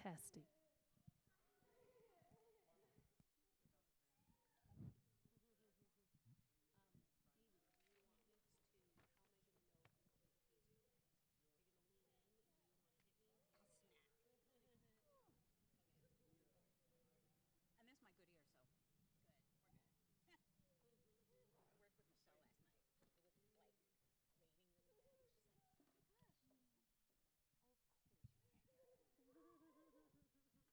testing. Dee Dee, do you want me to? How am I going to know if you want me to feed you? Are you going to lean in? Do you want to hit me? Do you A want to? snack. Okay, And this is my good ear, so good. we're good. I worked with Michelle last night. It was like raining really bad, and she's like, "Oh my gosh!" Oh, of course you can't hear it.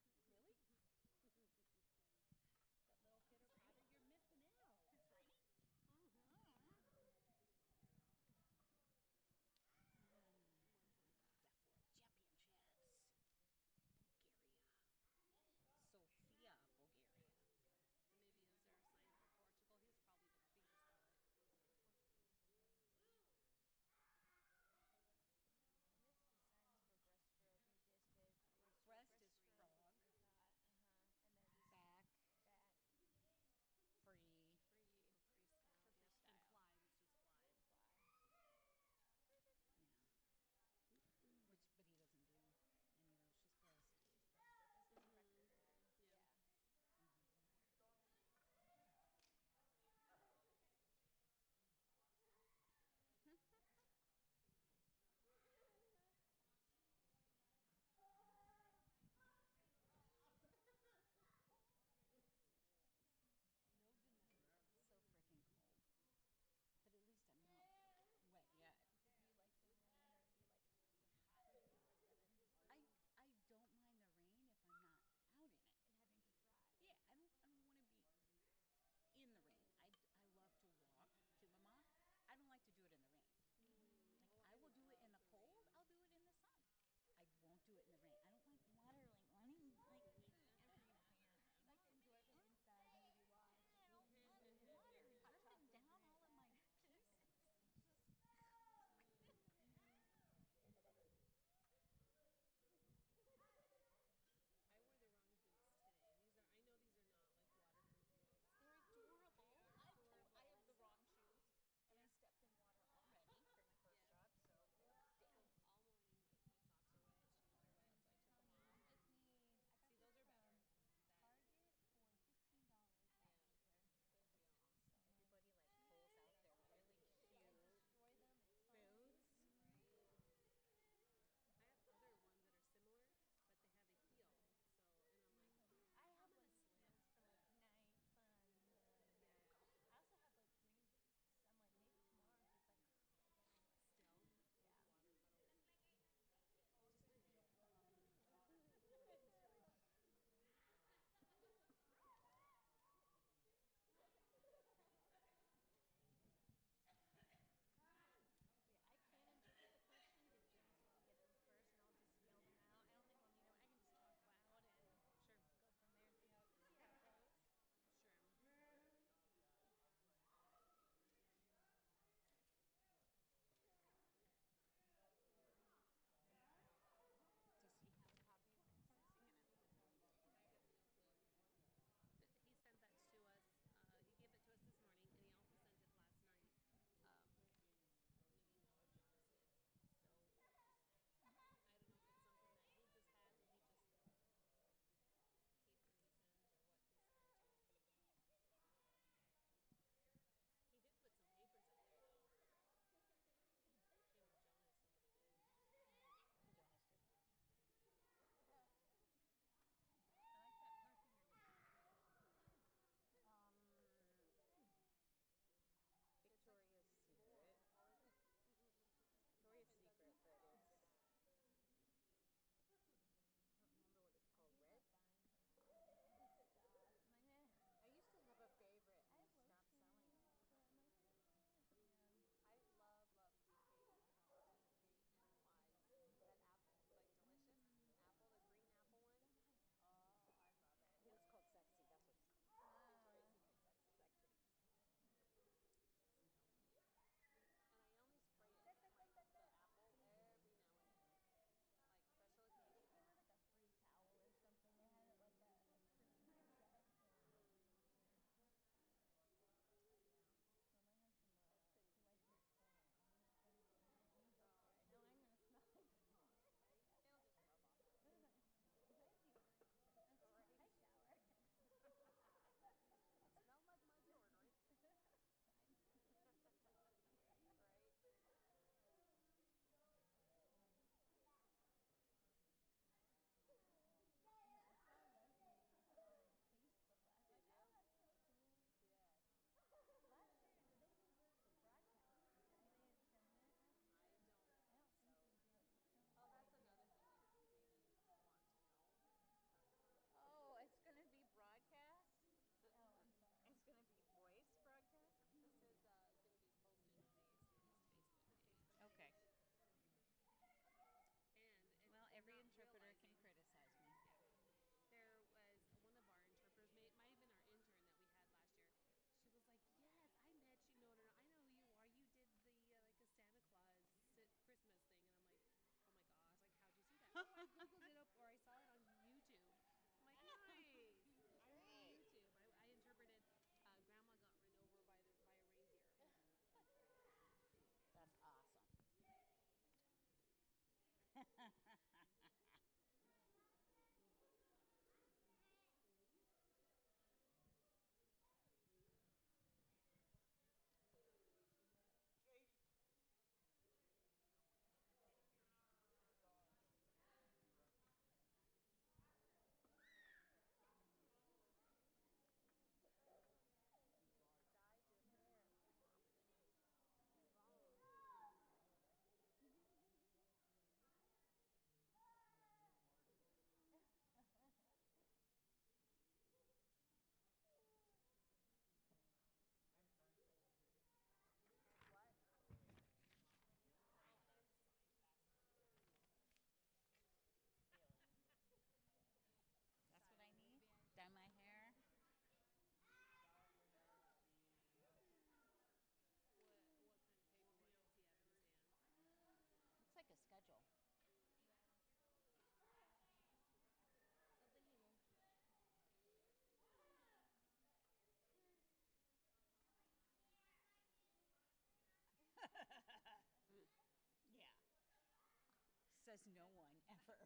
says no one ever.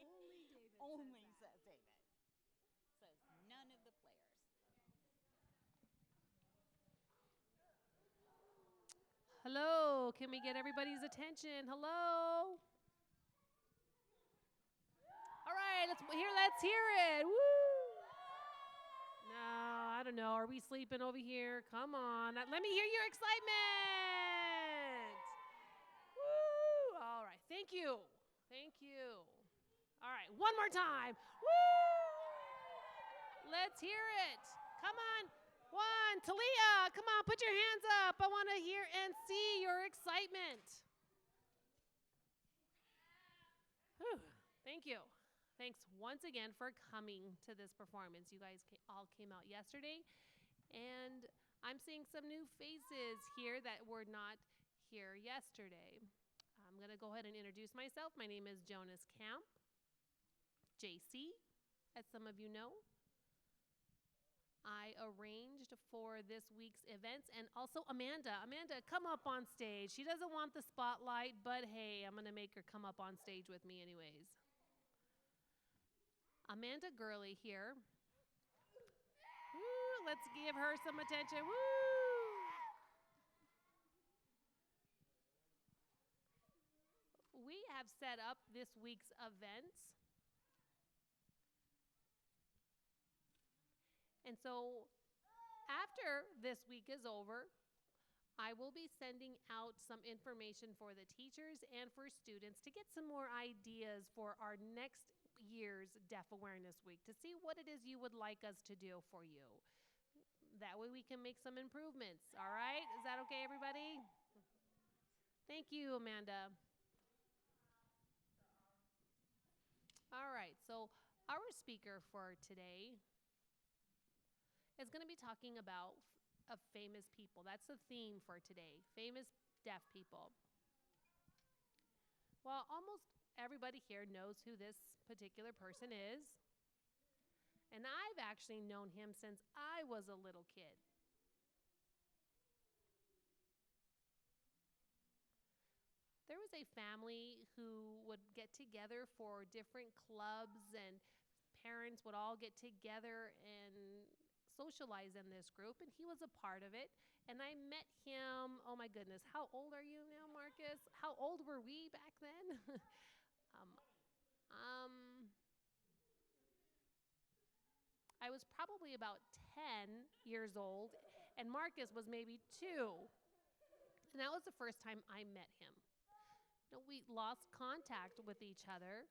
Only David Only says that. says David. Says none of the players. Hello, can we get everybody's attention? Hello. All right, let's hear it. Woo! No, I don't know. Are we sleeping over here? Come on. Let me hear your excitement. Woo! All right. Thank you. Thank you. All right. One more time. Woo! Let's hear it. Come on. One. Talia, come on. Put your hands up. I want to hear and see your excitement. Whew. Thank you. Thanks once again for coming to this performance. You guys all came out yesterday, and I'm seeing some new faces here that were not here yesterday. I'm going to go ahead and introduce myself. My name is Jonas Camp, JC, as some of you know. I arranged for this week's events, and also Amanda. Amanda, come up on stage. She doesn't want the spotlight, but hey, I'm going to make her come up on stage with me anyways. Amanda Gurley here. Woo, let's give her some attention. Woo! We have set up this week's events. And so after this week is over, I will be sending out some information for the teachers and for students to get some more ideas for our next year's Deaf Awareness Week, to see what it is you would like us to do for you. That way we can make some improvements, all right? Is that okay, everybody? Thank you, Amanda. All right, so our speaker for today is going to be talking about famous people. That's the theme for today, famous deaf people. Well, almost everybody here knows who this particular person is. And I've actually known him since I was a little kid. There was a family who would get together for different clubs, and parents would all get together and socialize in this group, and he was a part of it. And I met him, oh my goodness, how old are you now, Marcus? How old were we back then? I was probably about 10 years old, and Marcus was maybe 2. And that was the first time I met him. Now, we lost contact with each other.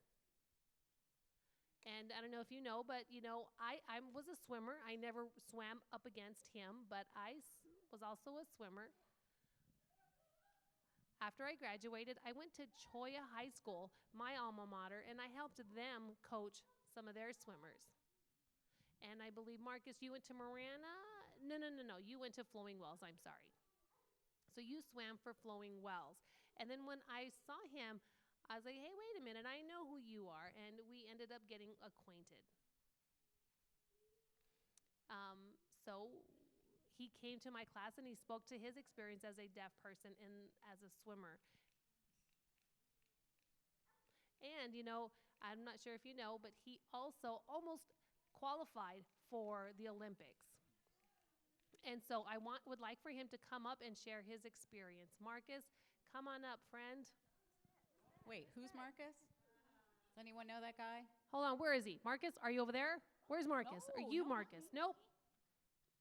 And I don't know if you know, but, I was a swimmer. I never swam up against him, but I was also a swimmer. After I graduated, I went to Cholla High School, my alma mater, and I helped them coach some of their swimmers. And I believe, Marcus, you went to Marana? No. You went to Flowing Wells. I'm sorry. So you swam for Flowing Wells. And then when I saw him, I was like, hey, wait a minute. I know who you are. And we ended up getting acquainted. So he came to my class and he spoke to his experience as a deaf person and as a swimmer. And, I'm not sure if you know, but he also almost qualified for the Olympics. And so I would like for him to come up and share his experience. Marcus, come on up, friend. Wait, who's Marcus? Does anyone know that guy? Hold on, where is he? Marcus, are you over there? Where's Marcus? No, Are you no, Marcus? Nope.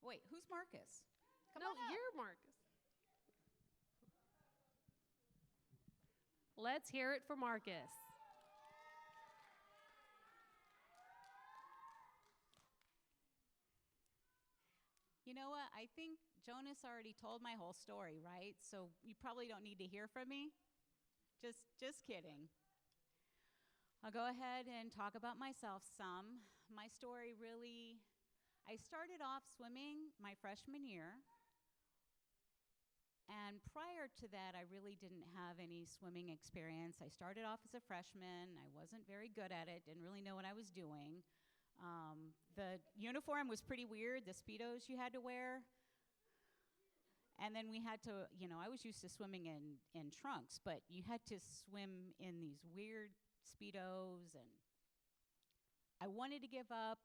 Wait, who's Marcus? Come No, on up. you're Marcus. Let's hear it for Marcus. You know what? I think Jonas already told my whole story, right? So you probably don't need to hear from me. Just kidding. I'll go ahead and talk about myself some. My story really, I started off swimming my freshman year. And prior to that, I really didn't have any swimming experience. I started off as a freshman. I wasn't very good at it, didn't really know what I was doing. The uniform was pretty weird, the Speedos you had to wear. And then we had to, I was used to swimming in trunks, but you had to swim in these weird Speedos, and I wanted to give up.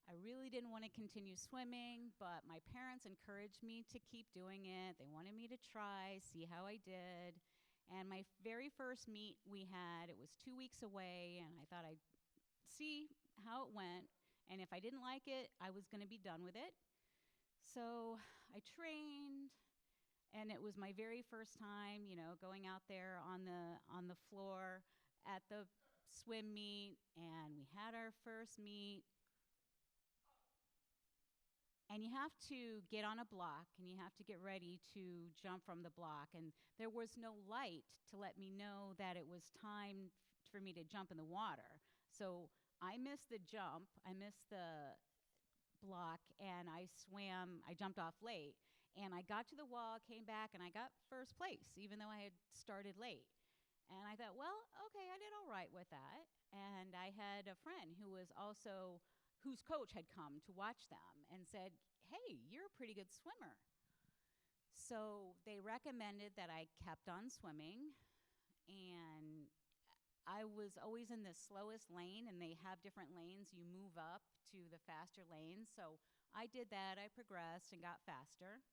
I really didn't want to continue swimming, but my parents encouraged me to keep doing it. They wanted me to try, see how I did. And my very first meet we had, it was 2 weeks away, and I thought I'd see how it went. And if I didn't like it, I was going to be done with it. So I trained, and it was my very first time, going out there on the floor at the swim meet, and we had our first meet. And you have to get on a block, and you have to get ready to jump from the block. And there was no light to let me know that it was time for me to jump in the water. So I missed the jump. I missed the block, and I jumped off late. And I got to the wall, came back, and I got first place, even though I had started late. And I thought, well, okay, I did all right with that. And I had a friend whose coach had come to watch them and said, hey, you're a pretty good swimmer. So they recommended that I kept on swimming, and I was always in the slowest lane, and they have different lanes. You move up to the faster lanes. So I did that. I progressed and got faster.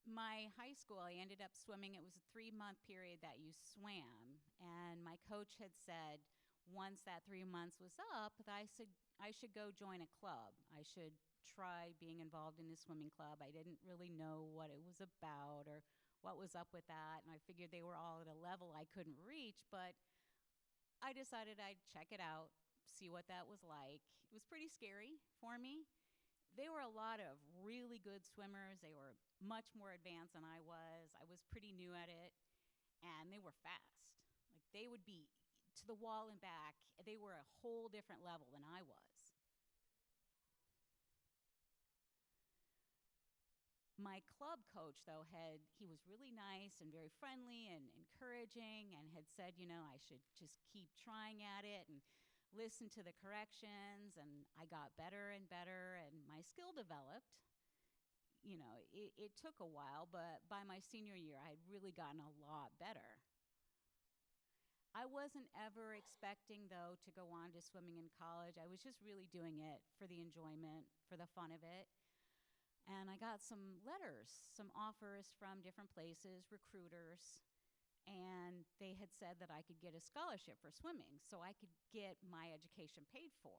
My high school, I ended up swimming. It was a 3-month period that you swam. And my coach had said once that 3 months was up, that I should go join a club. I should try being involved in a swimming club. I didn't really know what it was about or what was up with that. And I figured they were all at a level I couldn't reach. But I decided I'd check it out, see what that was like. It was pretty scary for me. They were a lot of really good swimmers. They were much more advanced than I was. I was pretty new at it, and they were fast. Like, they would be to the wall and back. They were a whole different level than I was. My club coach, though, he was really nice and very friendly and encouraging, and had said, I should just keep trying at it and listen to the corrections, and I got better and better, and my skill developed. It took a while, but by my senior year, I had really gotten a lot better. I wasn't ever expecting, though, to go on to swimming in college. I was just really doing it for the enjoyment, for the fun of it. And I got some letters, some offers from different places, recruiters, and they had said that I could get a scholarship for swimming, so I could get my education paid for.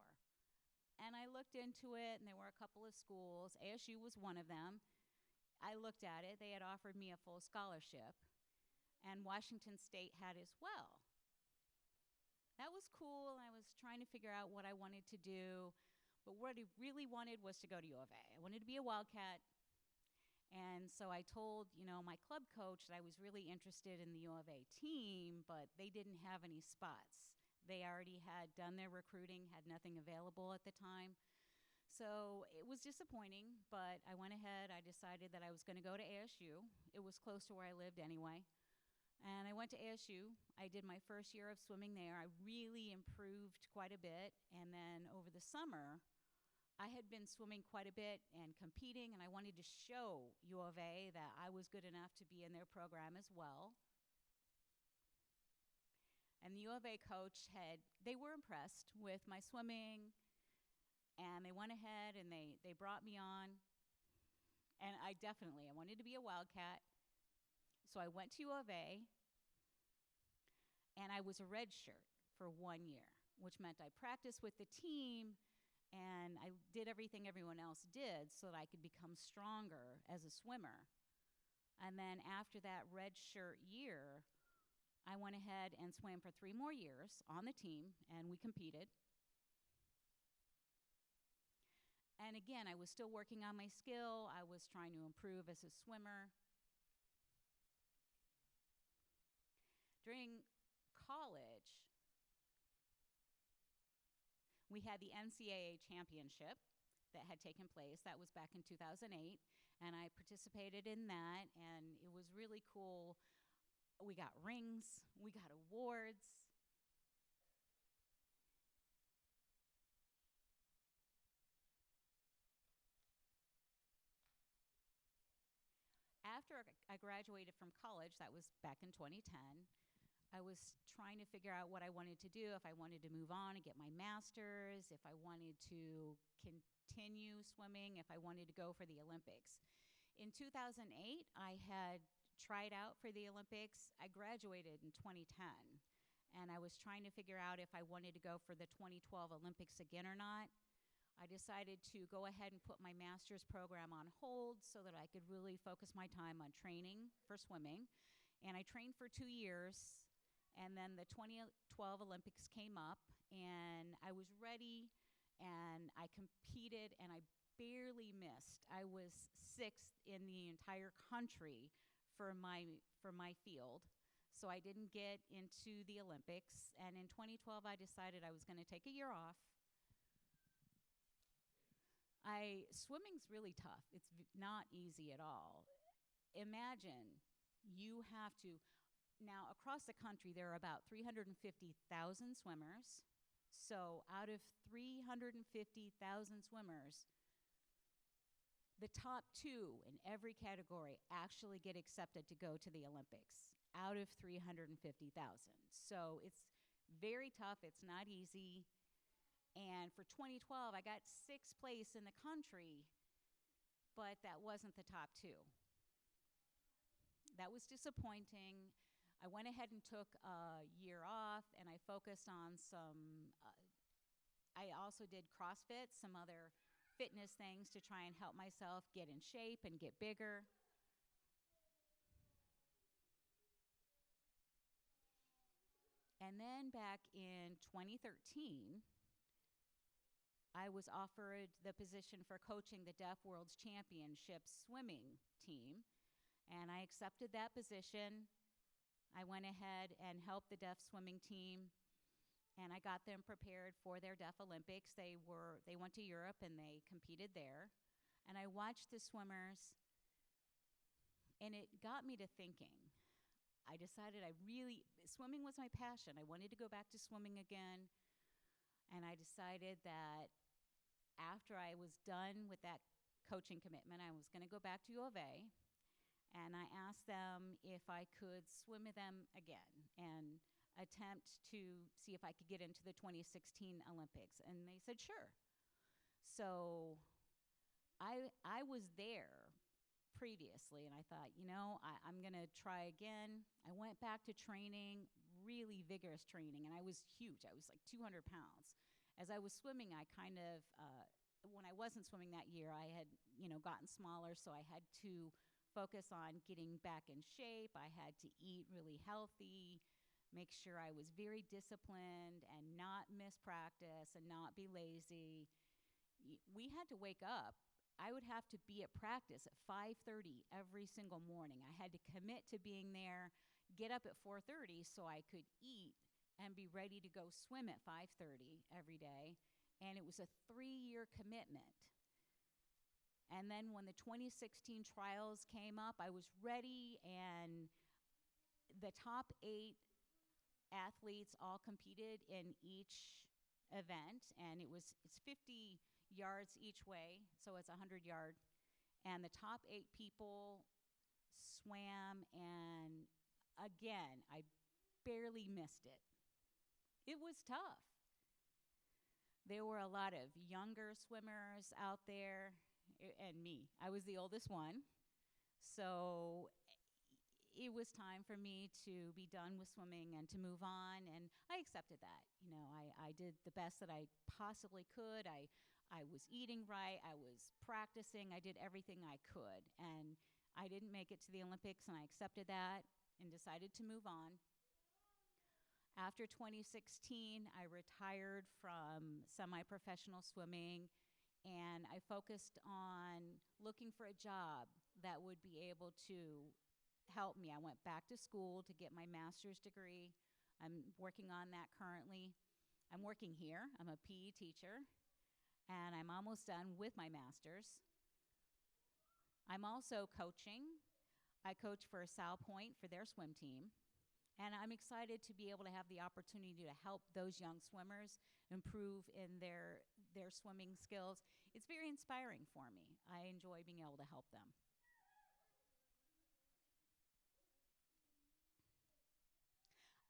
And I looked into it, and there were a couple of schools. ASU was one of them. I looked at it. They had offered me a full scholarship, and Washington State had as well. That was cool. I was trying to figure out what I wanted to do, but what I really wanted was to go to U of A. I wanted to be a Wildcat, and so I told, my club coach that I was really interested in the U of A team, but they didn't have any spots. They already had done their recruiting, had nothing available at the time. So it was disappointing, but I went ahead. I decided that I was going to go to ASU. It was close to where I lived anyway. And I went to ASU. I did my first year of swimming there. I really improved quite a bit. And then over the summer, I had been swimming quite a bit and competing, and I wanted to show U of A that I was good enough to be in their program as well. And the U of A coach they were impressed with my swimming, and they went ahead and they brought me on. And I wanted to be a Wildcat. So I went to U of A, and I was a red shirt for 1 year, which meant I practiced with the team, and I did everything everyone else did so that I could become stronger as a swimmer. And then after that red shirt year, I went ahead and swam for 3 more years on the team, and we competed. And again, I was still working on my skill. I was trying to improve as a swimmer. During college, we had the NCAA championship that had taken place. That was back in 2008, and I participated in that, and it was really cool. We got rings, we got awards. after I graduated from college, that was back in 2010, I was trying to figure out what I wanted to do, if I wanted to move on and get my master's, if I wanted to continue swimming, if I wanted to go for the Olympics. In 2008, I had tried out for the Olympics. I graduated in 2010, and I was trying to figure out if I wanted to go for the 2012 Olympics again or not. I decided to go ahead and put my master's program on hold so that I could really focus my time on training for swimming. And I trained for 2 years, and then the 2012 Olympics came up, and I was ready, and I competed, and I barely missed. I was 6th in the entire country for my field, so I didn't get into the Olympics. And in 2012, I decided I was going to take a year off. Swimming's really tough. It's not easy at all. Imagine you have to, now across the country, there are about 350,000 swimmers. So out of 350,000 swimmers, the top 2 in every category actually get accepted to go to the Olympics out of 350,000. So it's very tough. It's not easy. And for 2012, I got 6th place in the country, but that wasn't the top 2. That was disappointing. I went ahead and took a year off, and I focused on I also did CrossFit, some other fitness things to try and help myself get in shape and get bigger. And then back in 2013, I was offered the position for coaching the Deaf World's Championship swimming team, and I accepted that position. I went ahead and helped the deaf swimming team, and I got them prepared for their Deaf Olympics. They went to Europe, and they competed there. And I watched the swimmers, and it got me to thinking. I decided swimming was my passion. I wanted to go back to swimming again, and I decided that after I was done with that coaching commitment, I was going to go back to U of A, and I asked them if I could swim with them again and attempt to see if I could get into the 2016 Olympics, and they said sure. So I was there previously, and I thought, I'm going to try again. I went back to training, really vigorous training, and I was huge. I was like 200 pounds. As I was swimming, I kind of, when I wasn't swimming that year, I had, gotten smaller, so I had to focus on getting back in shape. I had to eat really healthy, make sure I was very disciplined and not miss practice and not be lazy. We had to wake up. I would have to be at practice at 5:30 every single morning. I had to commit to being there, get up at 4:30 so I could eat and be ready to go swim at 5:30 every day. And it was a 3-year commitment. And then when the 2016 trials came up, I was ready, and the top 8 athletes all competed in each event, and it's 50 yards each way, so it's 100-yard. And the top 8 people swam, and again, I barely missed it. It was tough. There were a lot of younger swimmers out there, and me. I was the oldest one. So it was time for me to be done with swimming and to move on, and I accepted that. I did the best that I possibly could. I was eating right. I was practicing. I did everything I could, and I didn't make it to the Olympics, and I accepted that and decided to move on. After 2016, I retired from semi-professional swimming, and I focused on looking for a job that would be able to help me. I went back to school to get my master's degree. I'm working on that currently. I'm working here. I'm a PE teacher, and I'm almost done with my master's. I'm also coaching. I coach for Sal Point for their swim team. And I'm excited to be able to have the opportunity to help those young swimmers improve in their swimming skills. It's very inspiring for me. I enjoy being able to help them.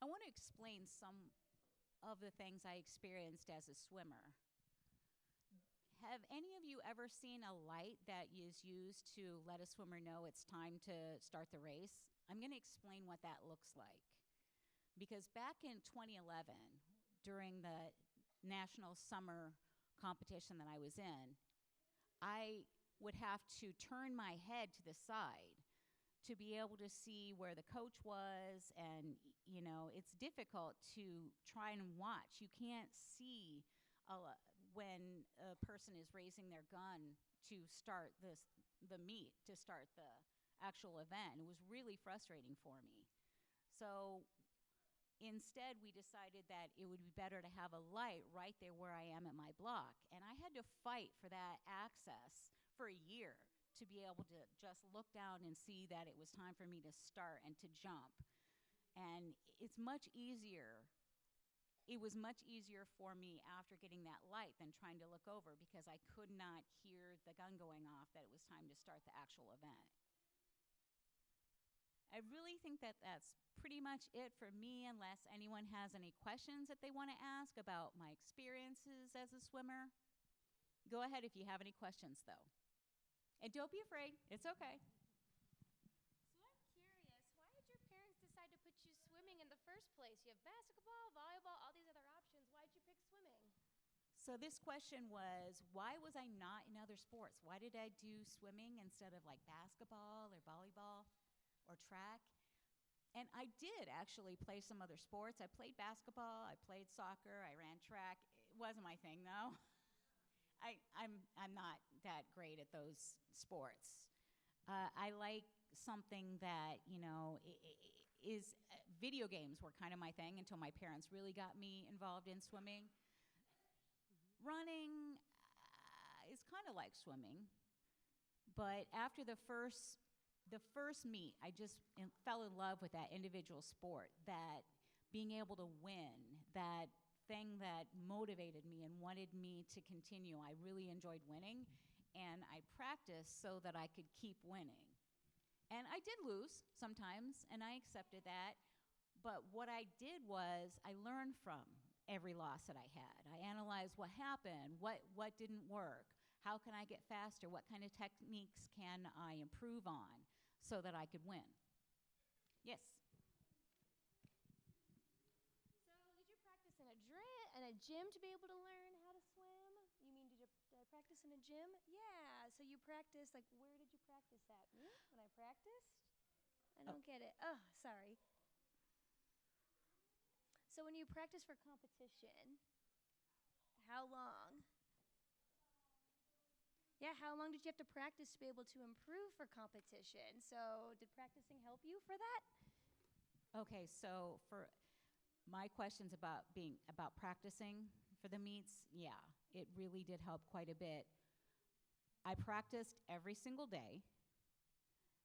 I want to explain some of the things I experienced as a swimmer. Have any of you ever seen a light that is used to let a swimmer know it's time to start the race? I'm going to explain what that looks like. Because back in 2011, during the national summer competition that I was in, I would have to turn my head to the side to be able to see where the coach was, and it's difficult to try and watch. You can't see when a person is raising their gun to start the meet, to start the actual event. It was really frustrating for me. So instead, we decided that it would be better to have a light right there where I am at my block. And I had to fight for that access for a year to be able to just look down and see that it was time for me to start and to jump. And it's much easier. It was much easier for me after getting that light than trying to look over, because I could not hear the gun going off that it was time to start the actual event. I really think that that's pretty much it for me, unless anyone has any questions that they want to ask about my experiences as a swimmer. Go ahead if you have any questions, though. And don't be afraid. It's okay. So I'm curious, why did your parents decide to put you swimming in the first place? You have basketball, volleyball, all these other options. Why did you pick swimming? So this question was, why was I not in other sports? Why did I do swimming instead of like basketball or volleyball or track? And I did actually play some other sports. I played basketball, I played soccer, I ran track. It wasn't my thing, though. I'm not that great at those sports. I like something that, is video games were kind of my thing until my parents really got me involved in swimming. Running is kind of like swimming, but after the first meet, I just fell in love with that individual sport, that being able to win, that thing that motivated me and wanted me to continue. I really enjoyed winning, and I practiced so that I could keep winning. And I did lose sometimes, and I accepted that. But what I did was I learned from every loss that I had. I analyzed what happened, what didn't work, how can I get faster, what kind of techniques can I improve on so that I could win. Yes? So did you practice in a gym to be able to learn how to swim? You mean, did I practice in a gym? Yeah, so you practice, like, where did you practice at? Me? When I practiced? I don't get it. Oh, sorry. So when you practice for competition, how long? Yeah, how long did you have to practice to be able to improve for competition? So did practicing help you for that? Okay, so for my questions about practicing for the meets, yeah, it really did help quite a bit. I practiced every single day.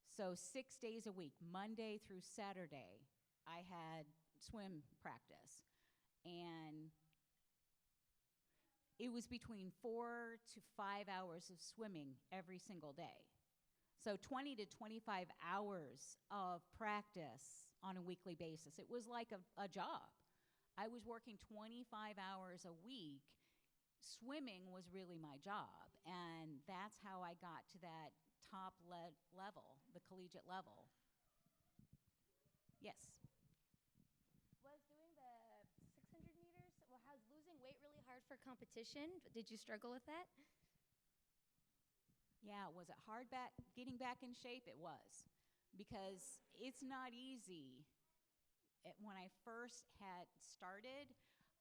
So 6 days a week, Monday through Saturday, I had swim practice. And it was between 4 to 5 hours of swimming every single day. So 20 to 25 hours of practice on a weekly basis. It was like a job. I was working 25 hours a week. Swimming was really my job. And that's how I got to that top level, the collegiate level. Yes? Was doing the 600 meters, well, how's losing weight really hard for competition? Did you struggle with that? Yeah, was it hard getting back in shape? It was, because it's not easy. When I first had started,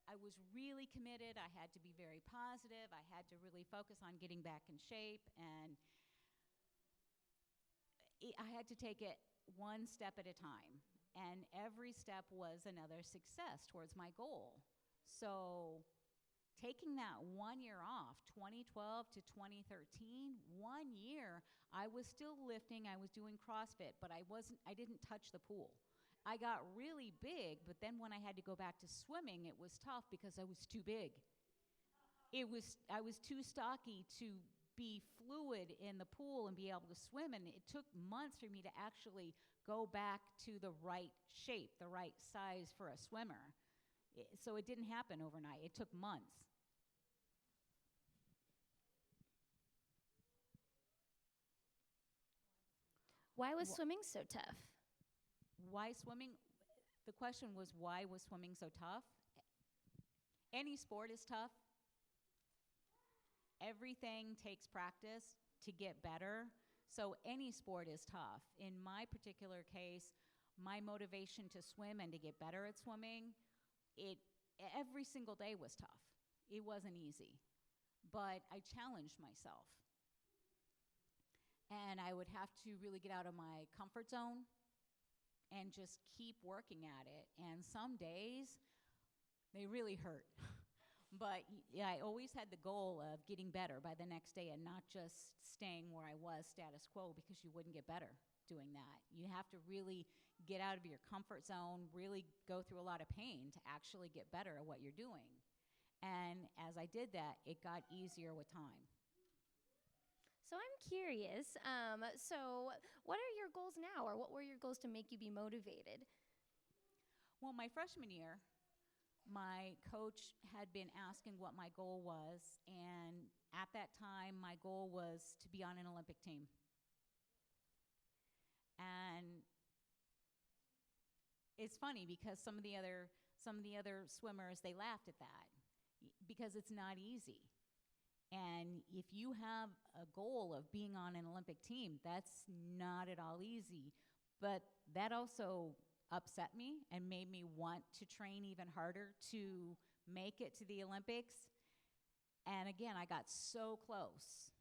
I was really committed. I had to be very positive. I had to really focus on getting back in shape, and I had to take it one step at a time. And every step was another success towards my goal. So taking that 1 year off, 2012 to 2013, 1 year, I was still lifting, I was doing CrossFit, but I didn't touch the pool. I got really big, but then when I had to go back to swimming, it was tough because I was too big. I was too stocky to be fluid in the pool and be able to swim. And it took months for me to actually go back to the right shape, the right size for a swimmer. So it didn't happen overnight. It took months. Why was swimming so tough? Why swimming? The question was, why was swimming so tough? Any sport is tough. Everything takes practice to get better. So any sport is tough. In my particular case, my motivation to swim and to get better at swimming, every single day was tough. It wasn't easy. But I challenged myself. And I would have to really get out of my comfort zone and just keep working at it. And some days, they really hurt. But yeah, I always had the goal of getting better by the next day and not just staying where I was status quo, because you wouldn't get better doing that. You have to really get out of your comfort zone, really go through a lot of pain to actually get better at what you're doing. And as I did that, it got easier with time. So I'm curious. So what are your goals now, or what were your goals to make you be motivated? Well, my freshman year, my coach had been asking what my goal was, and at that time, my goal was to be on an Olympic team. And it's funny because some of the other swimmers, they laughed at that because it's not easy. And if you have a goal of being on an Olympic team, that's not at all easy. But that also upset me and made me want to train even harder to make it to the Olympics. And again, I got so close.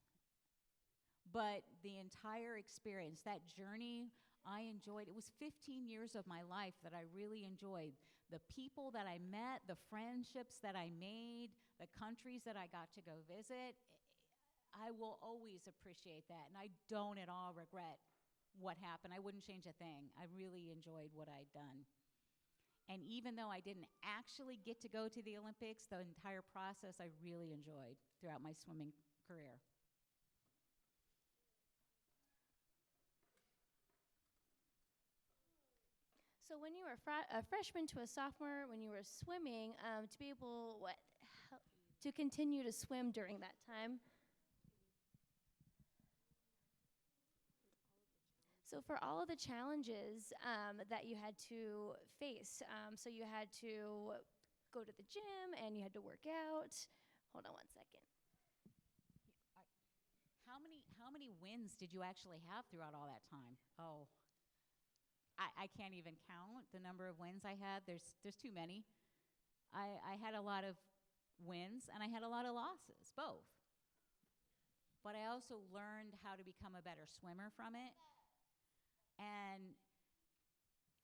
But the entire experience, that journey, I enjoyed. It was 15 years of my life that I really enjoyed. The people that I met, the friendships that I made, the countries that I got to go visit, I will always appreciate that. And I don't at all regret what happened. I wouldn't change a thing. I really enjoyed what I'd done. And even though I didn't actually get to go to the Olympics, the entire process I really enjoyed throughout my swimming career. So when you were a freshman to a sophomore, when you were swimming, to be able to continue to swim during that time. So for all of the challenges that you had to face, so you had to go to the gym and you had to work out. Hold on 1 second. How many wins did you actually have throughout all that time? Oh. I can't even count the number of wins I had. There's too many. I had a lot of wins and I had a lot of losses, both. But I also learned how to become a better swimmer from it. And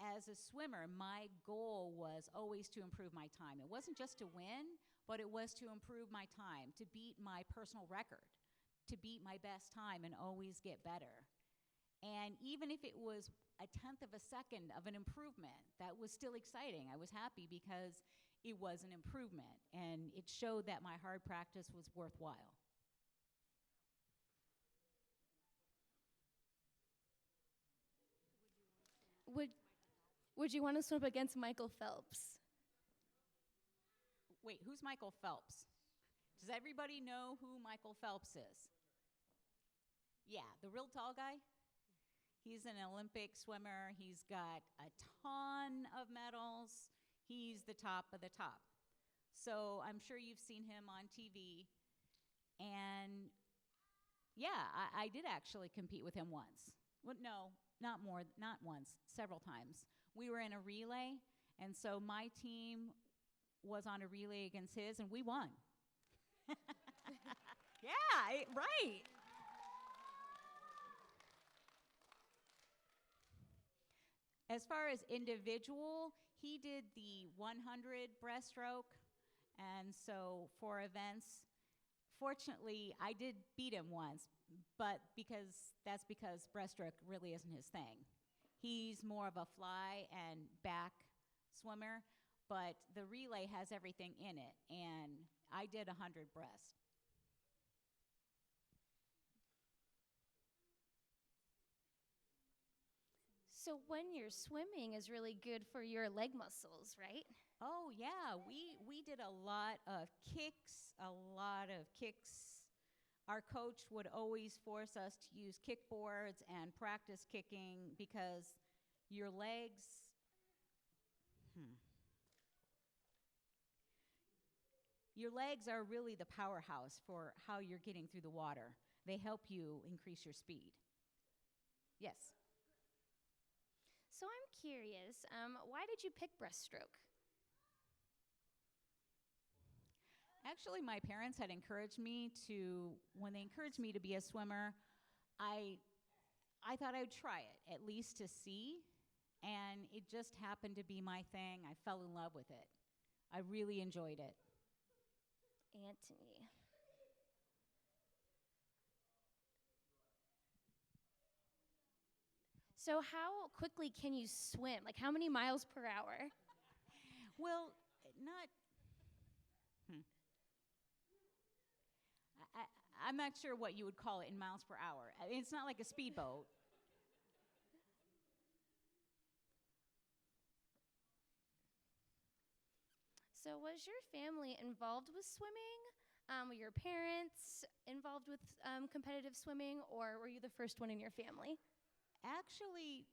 as a swimmer, my goal was always to improve my time. It wasn't just to win, but it was to improve my time, to beat my personal record, to beat my best time and always get better. And even if it was a tenth of a second of an improvement, that was still exciting. I was happy because it was an improvement, and it showed that my hard practice was worthwhile. Would you want to swim against Michael Phelps? Wait, who's Michael Phelps? Does everybody know who Michael Phelps is? Yeah, the real tall guy? He's an Olympic swimmer. He's got a ton of medals. He's the top of the top. So I'm sure you've seen him on TV. And yeah, I did actually compete with him once. Well, no, not once, several times. We were in a relay, and so my team was on a relay against his, and we won. Yeah, right. As far as individual, he did the 100 breaststroke, and so for events, fortunately, I did beat him once, but that's because breaststroke really isn't his thing. He's more of a fly and back swimmer, but the relay has everything in it, and I did 100 breast. So when you're swimming is really good for your leg muscles, right? Oh yeah, we did a lot of kicks, a lot of kicks. Our coach would always force us to use kickboards and practice kicking because your legs, hmm, your legs are really the powerhouse for how you're getting through the water. They help you increase your speed. Yes. So I'm curious, why did you pick breaststroke? Actually, my parents had encouraged me to, when they encouraged me to be a swimmer, I, I thought I would try it, at least to see, and it just happened to be my thing. I fell in love with it. I really enjoyed it. Antony. So how quickly can you swim? Like how many miles per hour? Well, not, hmm. I'm not sure what you would call it in miles per hour. It's not like a speedboat. So was your family involved with swimming? Were your parents involved with competitive swimming, or were you the first one in your family? Actually,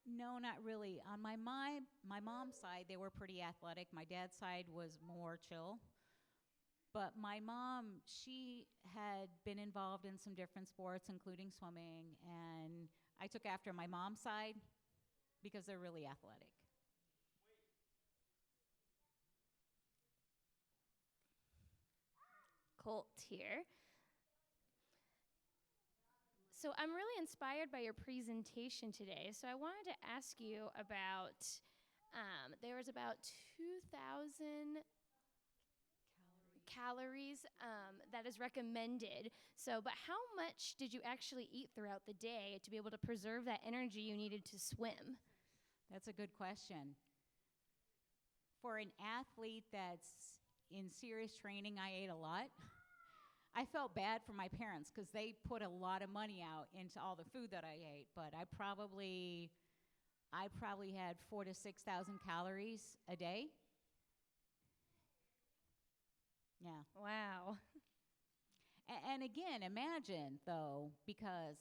no, not really. On my mom's side, they were pretty athletic. My dad's side was more chill. But my mom, she had been involved in some different sports, including swimming, and I took after my mom's side because they're really athletic. Colt here. So I'm really inspired by your presentation today. So I wanted to ask you about, there was about 2,000 calories that is recommended. So, but how much did you actually eat throughout the day to be able to preserve that energy you needed to swim? That's a good question. For an athlete that's in serious training, I ate a lot. I felt bad for my parents because they put a lot of money out into all the food that I ate, but I probably had 4,000 to 6,000 calories a day. Yeah. Wow. And again, imagine though, because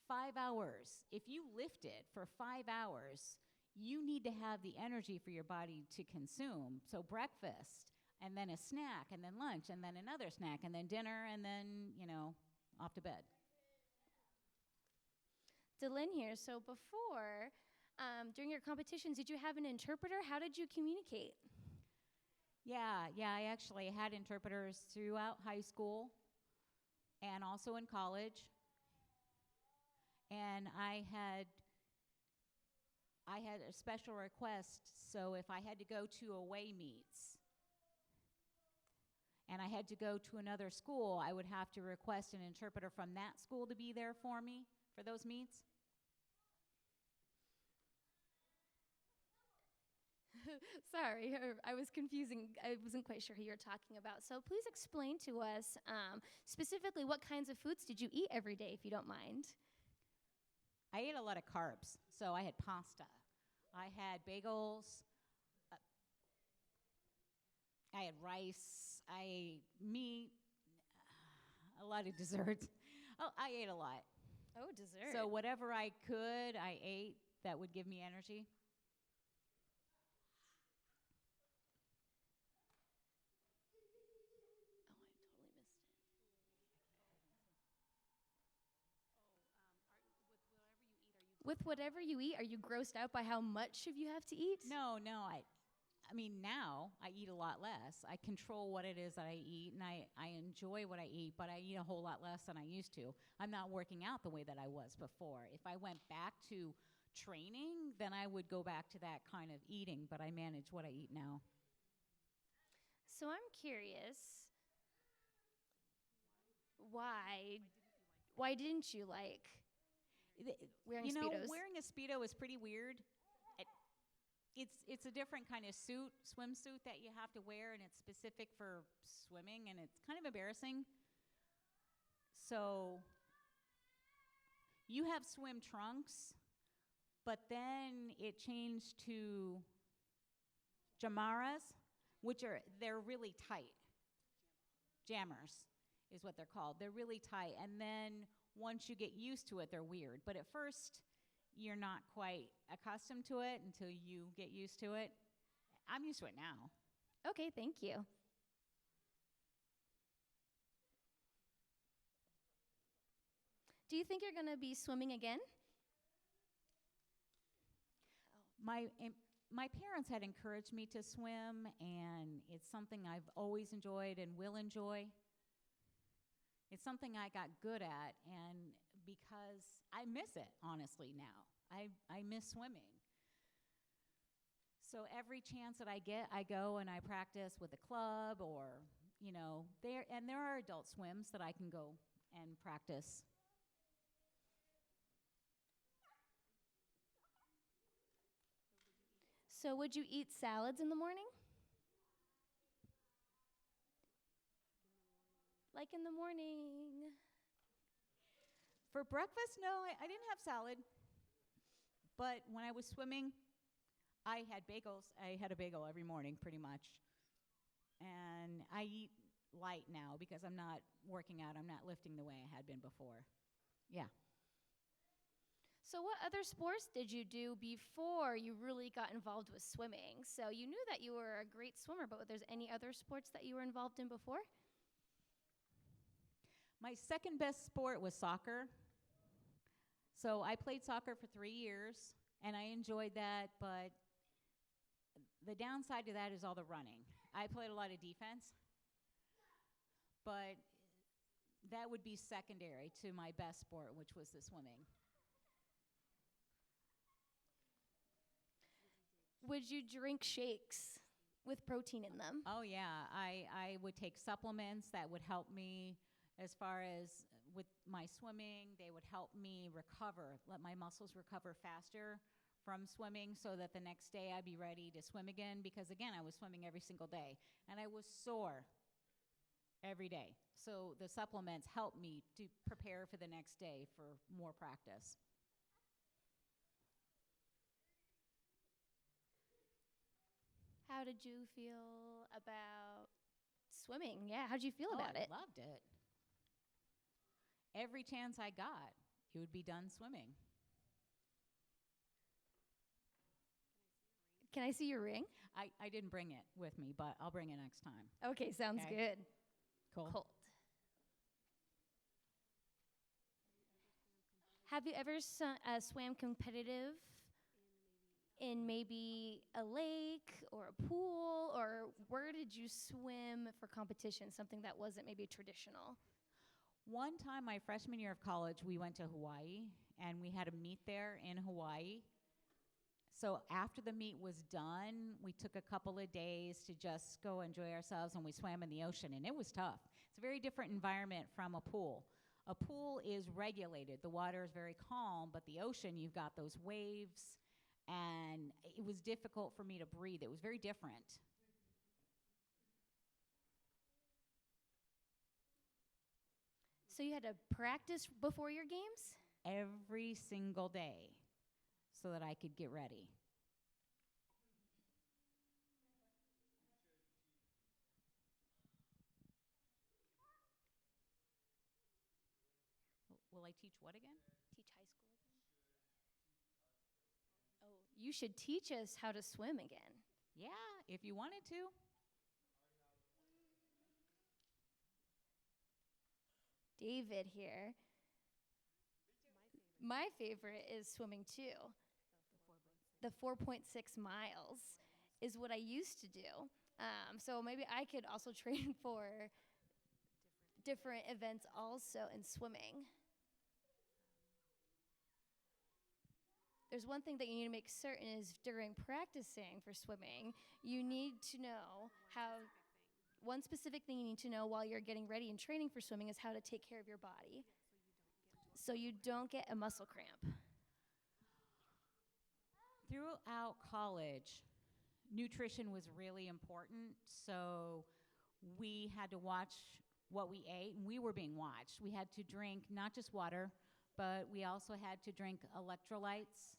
5 hours, if you lift it for 5 hours, you need to have the energy for your body to consume. So breakfast, and then a snack, and then lunch, and then another snack, and then dinner, and then, off to bed. Delyn here. So before, during your competitions, did you have an interpreter? How did you communicate? Yeah, I actually had interpreters throughout high school and also in college. And I had a special request, so if I had to go to away meets and I had to go to another school, I would have to request an interpreter from that school to be there for me for those meets. Sorry, I was confusing. I wasn't quite sure who you were talking about. So please explain to us specifically what kinds of foods did you eat every day, if you don't mind? I ate a lot of carbs, so I had pasta. I had bagels. uh, I had rice. I ate meat. A lot of desserts. Oh, I ate a lot. Oh, dessert. So whatever I could, I ate that would give me energy. Oh, I totally missed it. With whatever you eat, are you grossed out by how much of you have to eat? No, I mean, now I eat a lot less. I control what it is that I eat, and I enjoy what I eat, but I eat a whole lot less than I used to. I'm not working out the way that I was before. If I went back to training, then I would go back to that kind of eating, but I manage what I eat now. So I'm curious, why didn't you like wearing Speedos? Wearing a Speedo is pretty weird. It's a different kind of swimsuit that you have to wear, and it's specific for swimming, and it's kind of embarrassing. So you have swim trunks, But then it changed to Jamaras, they're really tight. Jammers is what they're called. They're really tight. And then once you get used to it, they're weird. But at first, you're not quite accustomed to it until you get used to it. I'm used to it now. Okay, thank you. Do you think you're going to be swimming again? My parents had encouraged me to swim, and it's something I've always enjoyed and will enjoy. It's something I got good at, and because I miss it, honestly, now. I miss swimming. So every chance that I get, I go and I practice with a club or, there are adult swims that I can go and practice. So would you eat salads in the morning? Like in the morning. For breakfast, no, I didn't have salad. But when I was swimming, I had bagels. I had a bagel every morning, pretty much. And I eat light now because I'm not working out. I'm not lifting the way I had been before. Yeah. So what other sports did you do before you really got involved with swimming? So you knew that you were a great swimmer, but there's any other sports that you were involved in before? My second best sport was soccer. So I played soccer for 3 years, and I enjoyed that, but the downside to that is all the running. I played a lot of defense, but that would be secondary to my best sport, which was the swimming. Would you drink shakes with protein in them? Oh, yeah. I would take supplements that would help me as far as with my swimming. They would help me recover, let my muscles recover faster from swimming so that the next day I'd be ready to swim again because, again, I was swimming every single day. And I was sore every day. So the supplements helped me to prepare for the next day for more practice. How did you feel about swimming? Yeah, how did you feel about it? I loved it. Every chance I got, it would be done swimming. Can I see your ring? I didn't bring it with me, but I'll bring it next time. Okay, sounds Okay. good. Cool. Colt. Have you ever swam competitive in maybe a lake or a pool, or where did you swim for competition, something that wasn't maybe traditional? One time, my freshman year of college, we went to Hawaii, and we had a meet there in Hawaii. So after the meet was done, we took a couple of days to just go enjoy ourselves, and we swam in the ocean, and it was tough. It's a very different environment from a pool. A pool is regulated. The water is very calm, but the ocean, you've got those waves, and it was difficult for me to breathe. It was very different. So you had to practice before your games? Every single day so that I could get ready. Will I teach what again? Teach high school again? Oh, you should teach us how to swim again. Yeah, if you wanted to. David here. My favorite is swimming too. The 4.6 miles is what I used to do. So maybe I could also train for different events also in swimming. There's one thing that you need to make certain is during practicing for swimming, you need to know how, one specific thing you need to know while you're getting ready and training for swimming is how to take care of your body so you don't get a muscle cramp. Throughout college, nutrition was really important, so we had to watch what we ate, and we were being watched. We had to drink not just water, but we also had to drink electrolytes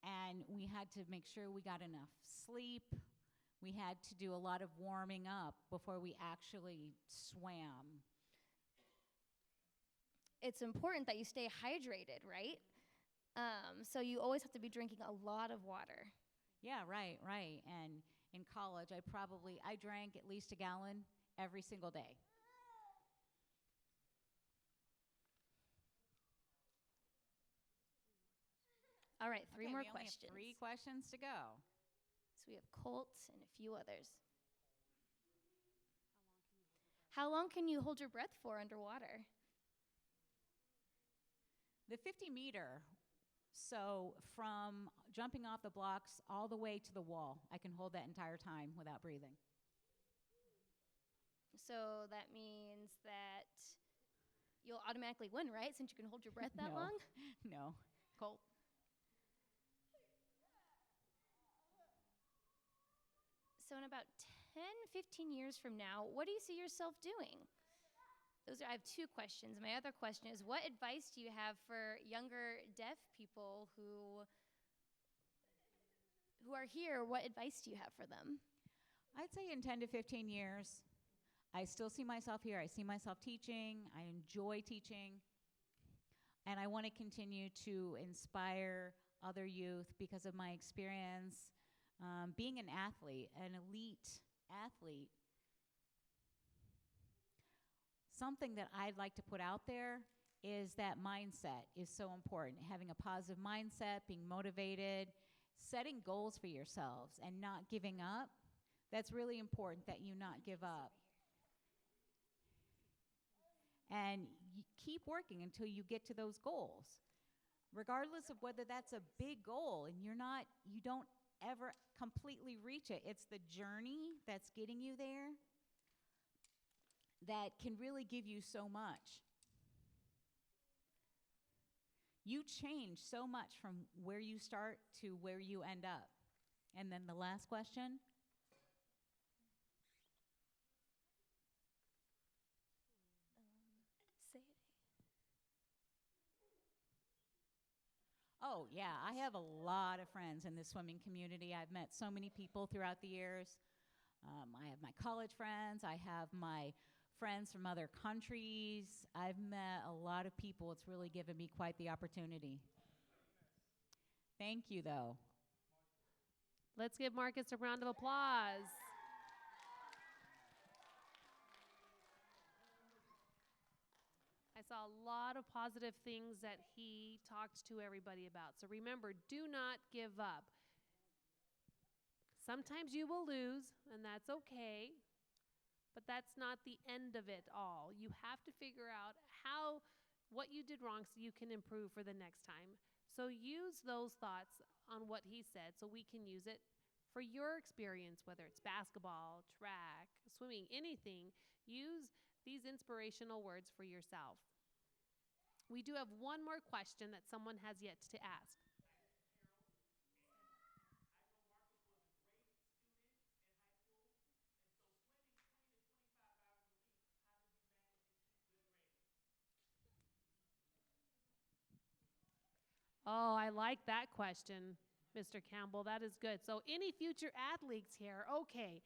And we had to make sure we got enough sleep. We had to do a lot of warming up before we actually swam. It's important that you stay hydrated, right? So you always have to be drinking a lot of water. Yeah, right. And in college, I drank at least a gallon every single day. All right, three Okay, more we only questions. have 3 questions to go. So we have Colt and a few others. How long can you hold your breath for underwater? The 50-meter, so from jumping off the blocks all the way to the wall, I can hold that entire time without breathing. So that means that you'll automatically win, right? Since you can hold your breath that No. long? No. Colt? So in about 10, 15 years from now, what do you see yourself doing? I have 2 questions. My other question is, what advice do you have for younger deaf people who are here? What advice do you have for them? I'd say in 10 to 15 years, I still see myself here. I see myself teaching. I enjoy teaching. And I want to continue to inspire other youth because of my experience being an athlete, an elite athlete. Something that I'd like to put out there is that mindset is so important. Having a positive mindset, being motivated, setting goals for yourselves, and not giving up. That's really important that you not give up. And you keep working until you get to those goals. Regardless of whether that's a big goal and you don't ever completely reach it. It's the journey that's getting you there that can really give you so much. You change so much from where you start to where you end up. And then the last question. Say it. Oh, yeah, I have a lot of friends in the swimming community. I've met so many people throughout the years. I have my college friends. I have my friends from other countries. I've met a lot of people. It's really given me quite the opportunity. Thank you, though. Let's give Marcus a round of applause. I saw a lot of positive things that he talked to everybody about. So remember, do not give up. Sometimes you will lose, and that's okay, but that's not the end of it all. You have to figure out what you did wrong so you can improve for the next time. So use those thoughts on what he said so we can use it for your experience, whether it's basketball, track, swimming, anything. Use these inspirational words for yourself. We do have one more question that someone has yet to ask. Oh, I like that question, Mr. Campbell. That is good. So any future athletes here? Okay,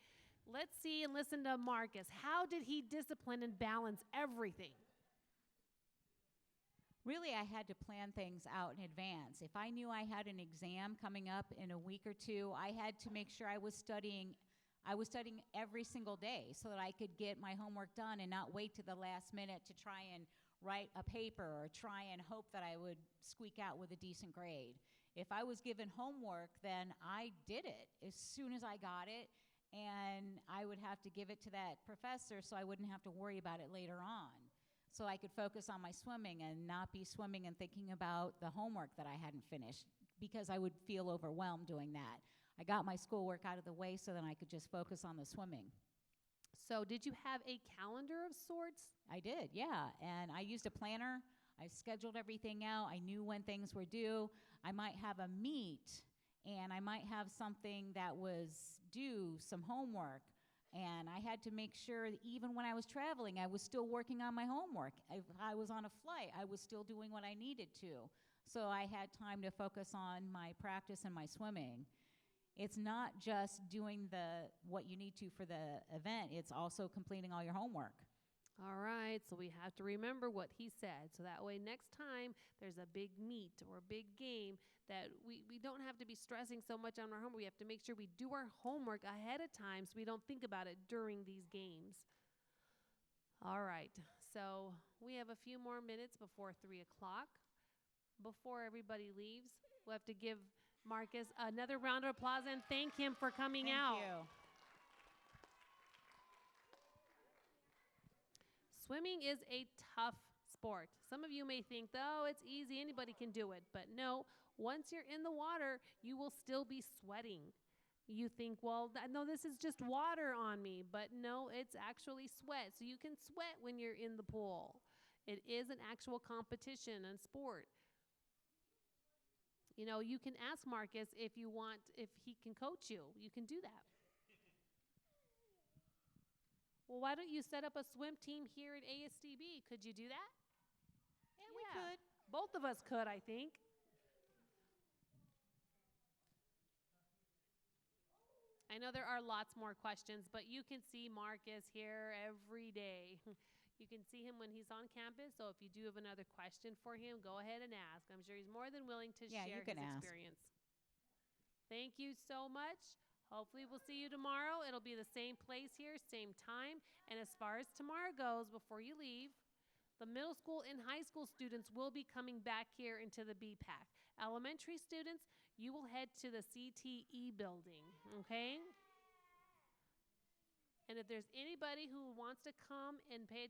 let's see and listen to Marcus. How did he discipline and balance everything? Really, I had to plan things out in advance. If I knew I had an exam coming up in a week or 2, I had to make sure I was studying every single day so that I could get my homework done and not wait to the last minute to try and write a paper or try and hope that I would squeak out with a decent grade. If I was given homework, then I did it as soon as I got it, and I would have to give it to that professor so I wouldn't have to worry about it later on. So I could focus on my swimming and not be swimming and thinking about the homework that I hadn't finished, because I would feel overwhelmed doing that. I got my schoolwork out of the way so then I could just focus on the swimming. So did you have a calendar of sorts? I did, yeah. And I used a planner. I scheduled everything out. I knew when things were due. I might have a meet, and I might have something that was due, some homework. And I had to make sure that even when I was traveling, I was still working on my homework. If I was on a flight, I was still doing what I needed to. So I had time to focus on my practice and my swimming. It's not just doing what you need to for the event, it's also completing all your homework. All right, so we have to remember what he said. So that way, next time there's a big meet or a big game, that we don't have to be stressing so much on our homework. We have to make sure we do our homework ahead of time so we don't think about it during these games. All right, so we have a few more minutes before 3 o'clock. Before everybody leaves, we'll have to give Marcus another round of applause and thank him for coming out. Thank you. Swimming is a tough sport. Some of you may think, oh, it's easy, anybody can do it. But no, once you're in the water, you will still be sweating. You think, well, no, this is just water on me. But no, it's actually sweat. So you can sweat when you're in the pool. It is an actual competition and sport. You know, you can ask Marcus if he can coach you. You can do that. Well, why don't you set up a swim team here at ASDB? Could you do that? Yeah, we could. Both of us could, I think. I know there are lots more questions, but you can see Marcus here every day. You can see him when he's on campus, so if you do have another question for him, go ahead and ask. I'm sure he's more than willing to share his experience. Thank you so much. Hopefully we'll see you tomorrow. It'll be the same place here, same time. And as far as tomorrow goes, before you leave, the middle school and high school students will be coming back here into the BPAC. Elementary students, you will head to the CTE building, okay? And if there's anybody who wants to come and pay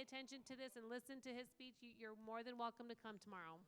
attention to this and listen to his speech, you're more than welcome to come tomorrow.